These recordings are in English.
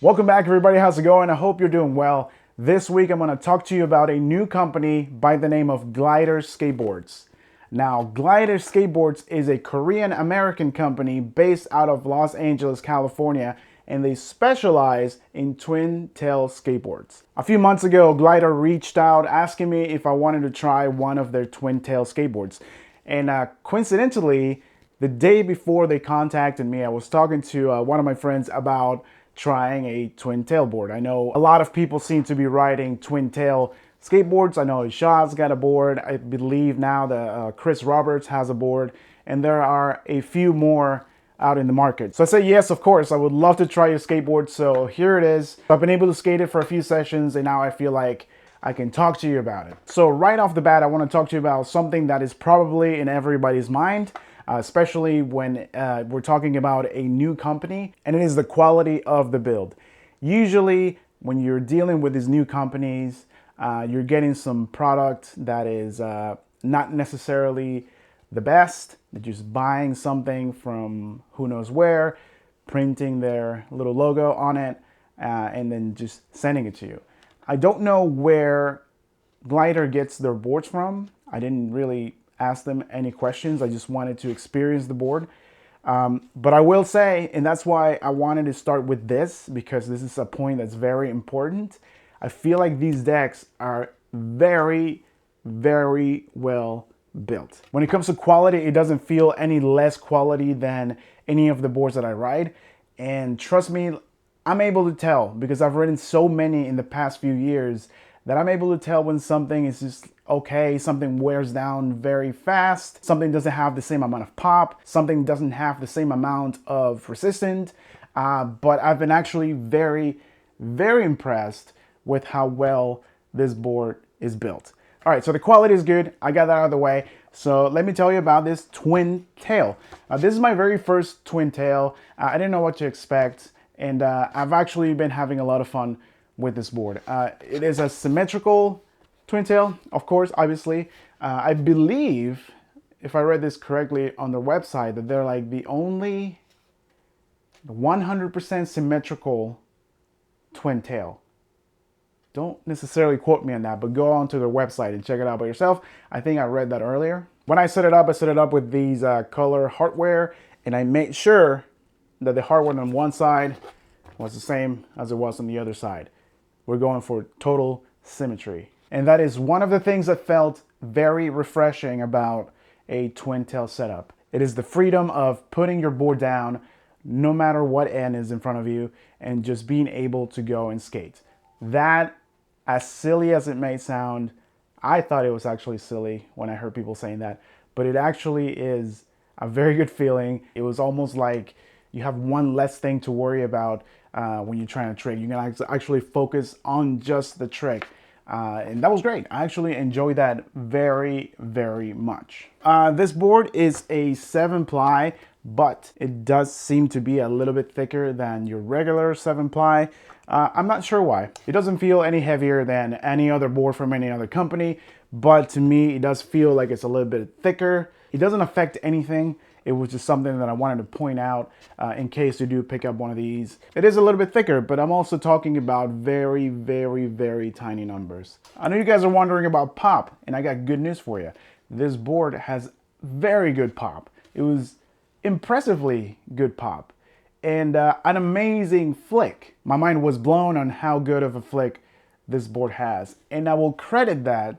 Welcome back, everybody. How's it going? I hope you're doing well. This week I'm going to talk to you about a new company by the name of Glider Skateboards. Now, Glider Skateboards is a Korean-American company based out of Los Angeles, California, and they specialize in twin tail skateboards. A few months ago, Glider reached out asking me if I wanted to try one of their twin tail skateboards. And coincidentally, the day before they contacted me, I was talking to one of my friends about trying a twin tail board. I know a lot of people seem to be riding twin tail skateboards. I know Shaw's got a board. I believe now that Chris Roberts has a board, and there are a few more out in the market. So I said, yes, of course, I would love to try your skateboard. So here it is. I've been able to skate it for a few sessions, and now I feel like I can talk to you about it. So right off the bat, I want to talk to you about something that is probably in everybody's mind, especially when we're talking about a new company, and it is the quality of the build. Usually when you're dealing with these new companies, you're getting some product that is not necessarily the best. They're just buying something from who knows where, printing their little logo on it, and then just sending it to you. I don't know where Glider gets their boards from. I didn't really ask them any questions. I just wanted to experience the board. But I will say, and that's why I wanted to start with this, because this is a point that's very important. I feel like these decks are very, very well built. When it comes to quality, it doesn't feel any less quality than any of the boards that I ride. And trust me, I'm able to tell, because I've ridden so many in the past few years, that I'm able to tell when something is just okay, something wears down very fast, something doesn't have the same amount of pop, something doesn't have the same amount of resistance. But I've been actually very, very impressed with how well this board is built. All right, so the quality is good. I got that out of the way. So let me tell you about this twin tail. This is my very first twin tail. I didn't know what to expect, and I've actually been having a lot of fun with this board. It is a symmetrical twin tail, of course, obviously. I believe, if I read this correctly on their website, that they're like the only 100% symmetrical twin tail. Don't necessarily quote me on that, but go onto their website and check it out by yourself. I think I read that earlier. When I set it up with these color hardware, and I made sure that the hardware on one side was the same as it was on the other side. We're going for total symmetry. And that is one of the things that felt very refreshing about a twin tail setup. It is the freedom of putting your board down no matter what end is in front of you and just being able to go and skate. That, as silly as it may sound, I thought it was actually silly when I heard people saying that, but it actually is a very good feeling. It was almost like you have one less thing to worry about when you're trying to trick. You can actually focus on just the trick. And that was great. I actually enjoyed that very, very much. This board is a 7-ply, but it does seem to be a little bit thicker than your regular 7-ply. I'm not sure why. It doesn't feel any heavier than any other board from any other company, but to me, it does feel like it's a little bit thicker. It doesn't affect anything. It was just something that I wanted to point out in case you do pick up one of these. It is a little bit thicker, but I'm also talking about very, very, very tiny numbers. I know you guys are wondering about pop, and I got good news for you. This board has very good pop. It was impressively good pop, and an amazing flick. My mind was blown on how good of a flick this board has, and I will credit that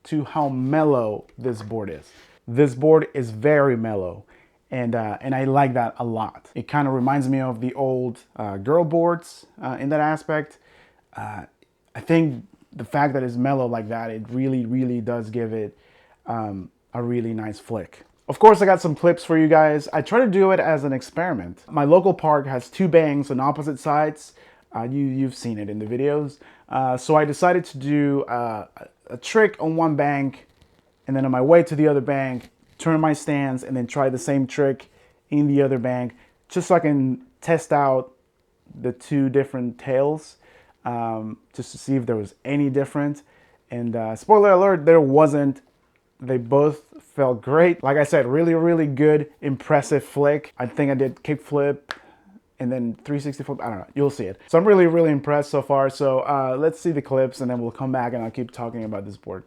to how mellow this board is. This board is very mellow. And I like that a lot. It kind of reminds me of the old girl boards in that aspect. I think the fact that it's mellow like that, it really, really does give it a really nice flick. Of course, I got some clips for you guys. I try to do it as an experiment. My local park has 2 banks on opposite sides. You've seen it in the videos. So I decided to do a trick on one bank, and then on my way to the other bank, turn my stance and then try the same trick in the other bank, just so I can test out the 2 different tails, just to see if there was any difference. And spoiler alert, there wasn't. They both felt great. Like I said, really, really good, impressive flick. I think I did kickflip and then 360 flip. I don't know. You'll see it. So I'm really, really impressed so far. So let's see the clips, and then we'll come back and I'll keep talking about this board.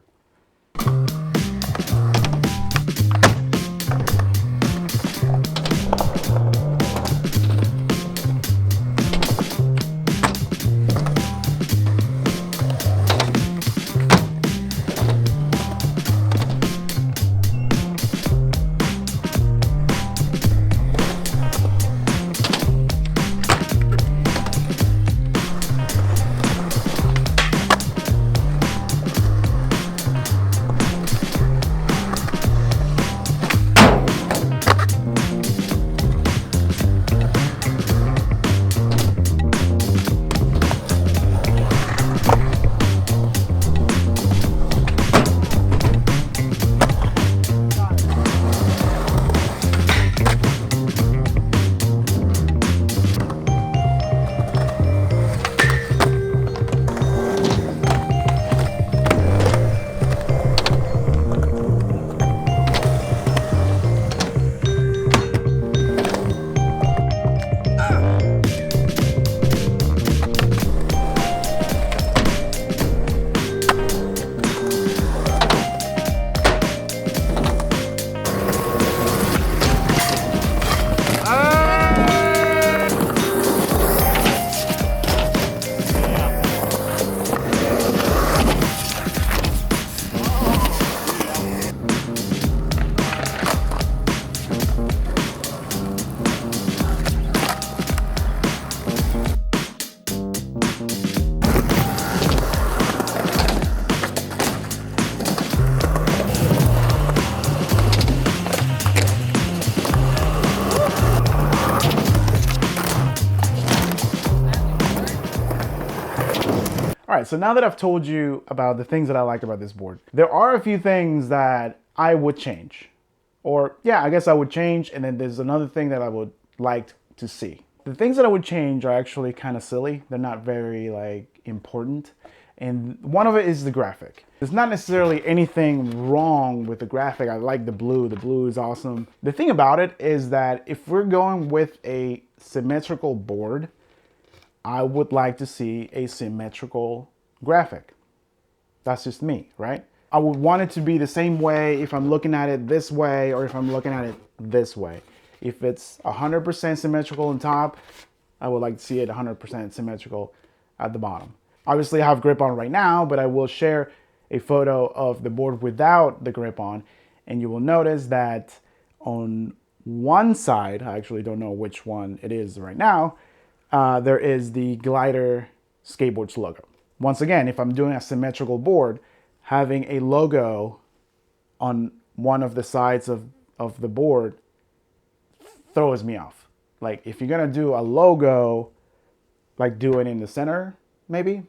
All right, so now that I've told you about the things that I like about this board, there are a few things that I would change. Or yeah, I guess I would change, and then there's another thing that I would like to see. The things that I would change are actually kind of silly. They're not very important. And one of it is the graphic. There's not necessarily anything wrong with the graphic. I like the blue. The blue is awesome. The thing about it is that if we're going with a symmetrical board, I would like to see a symmetrical graphic. That's just me, right? I would want it to be the same way if I'm looking at it this way or if I'm looking at it this way. If it's 100% symmetrical on top, I would like to see it 100% symmetrical at the bottom. Obviously I have grip on right now, but I will share a photo of the board without the grip on, and you will notice that on one side, I actually don't know which one it is right now, there is the Glider Skateboards logo. Once again, if I'm doing a symmetrical board, having a logo on one of the sides of the board throws me off. Like if you're gonna do a logo, like do it in the center, maybe.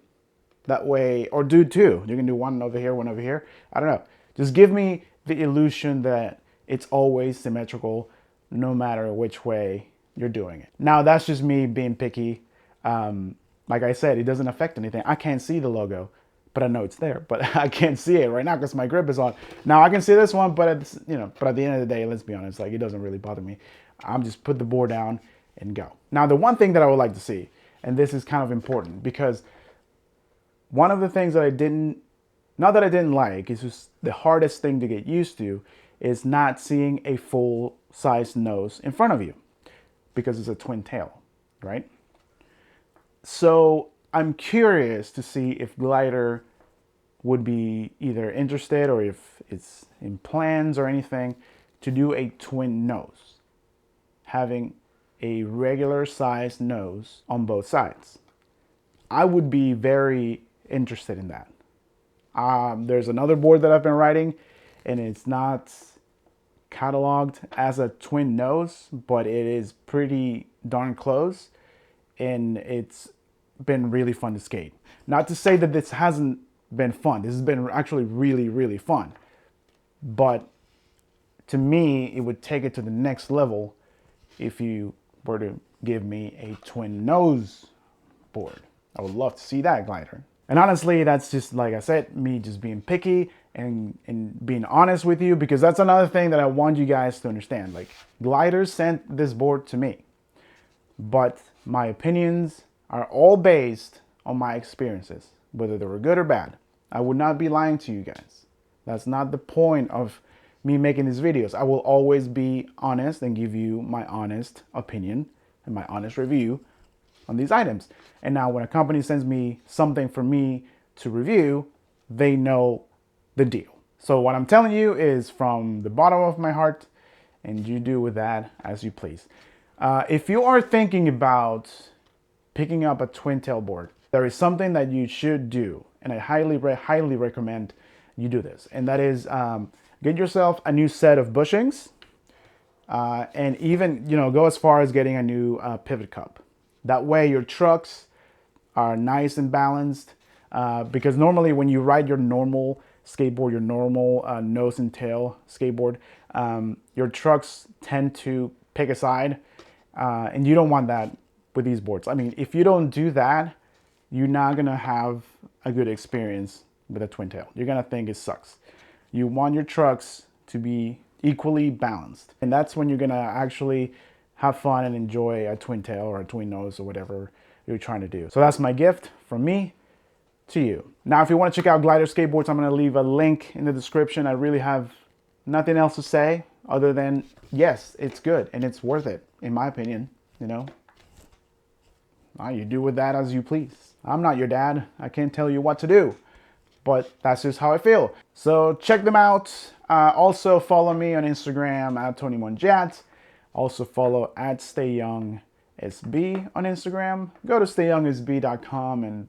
That way, or do two. You can do one over here, one over here. I don't know. Just give me the illusion that it's always symmetrical, no matter which way you're doing it. Now that's just me being picky. Like I said, it doesn't affect anything. I can't see the logo, but I know it's there. But I can't see it right now because my grip is on. Now I can see this one, but it's, but at the end of the day, let's be honest, like it doesn't really bother me. I'm just put the board down and go. Now the one thing that I would like to see, and this is kind of important because one of the things that I didn't, not that I didn't like, it's just the hardest thing to get used to, is not seeing a full size nose in front of you because it's a twin tail, right? So I'm curious to see if Glider would be either interested or if it's in plans or anything to do a twin nose, having a regular sized nose on both sides. I would be very interested in that. There's another board that I've been writing and it's not cataloged as a twin nose, but it is pretty darn close and it's been really fun to skate. Not to say that this hasn't been fun. This has been actually really, really fun. But to me, it would take it to the next level if you were to give me a twin nose board. I would love to see that Glider. And honestly, that's just, like I said, me just being picky and being honest with you, because that's another thing that I want you guys to understand. Like, Glider sent this board to me. but my opinions are all based on my experiences, whether they were good or bad. I would not be lying to you guys. That's not the point of me making these videos. I will always be honest and give you my honest opinion and my honest review on these items. And now when a company sends me something for me to review, they know the deal. So what I'm telling you is from the bottom of my heart, and you do with that as you please. If you are thinking about picking up a twin tail board, there is something that you should do, and I highly recommend you do this, and that is get yourself a new set of bushings, and even go as far as getting a new pivot cup. That way your trucks are nice and balanced, because normally when you ride your normal skateboard, your normal nose and tail skateboard, your trucks tend to pick a side, and you don't want that with these boards. I mean, if you don't do that, you're not gonna have a good experience with a twin tail. You're gonna think it sucks. You want your trucks to be equally balanced, and that's when you're gonna actually have fun and enjoy a twin tail or a twin nose or whatever you're trying to do. So that's my gift from me to you. Now, if you want to check out Glider Skateboards, I'm going to leave a link in the description. I really have nothing else to say other than, yes, it's good and it's worth it, in my opinion. You do with that as you please. I'm not your dad. I can't tell you what to do, but that's just how I feel. So check them out. Also follow me on Instagram at TonyMonjat. Also follow at StayYoungSB on Instagram. Go to stayyoungsb.com and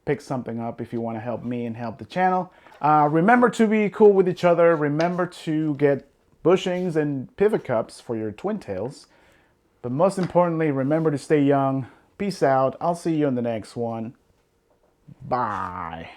pick something up if you want to help me and help the channel. Remember to be cool with each other. Remember to get bushings and pivot cups for your twin tails. But most importantly, remember to stay young. Peace out. I'll see you in the next one. Bye.